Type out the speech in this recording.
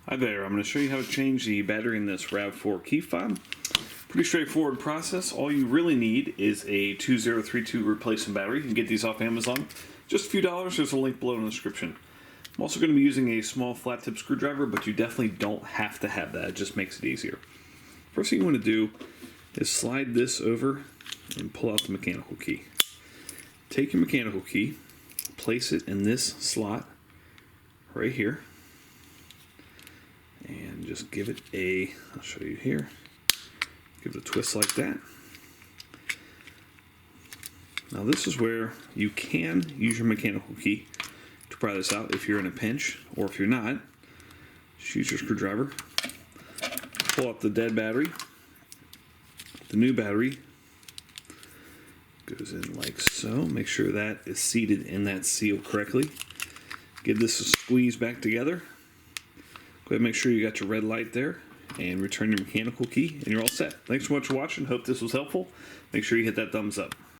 Hi there, I'm going to show you how to change the battery in this RAV4 key fob. Pretty straightforward process. All you really need is a 2032 replacement battery. You can get these off Amazon. Just a few dollars. There's a link below in the description. I'm also going to be using a small flat tip screwdriver, but you definitely don't have to have that. It just makes it easier. First thing you want to do is slide this over and pull out the mechanical key. Take your mechanical key, place it in this slot right here, and just give it I'll show you here, give it a twist like that. Now this is where you can use your mechanical key to pry this out if you're in a pinch, or if you're not, just use your screwdriver, pull out the dead battery. The new battery goes in like so. Make sure that is seated in that seal correctly. Give this a squeeze back together. Go ahead and make sure you got your red light there, and return your mechanical key, and you're all set. Thanks so much for watching. Hope this was helpful. Make sure you hit that thumbs up.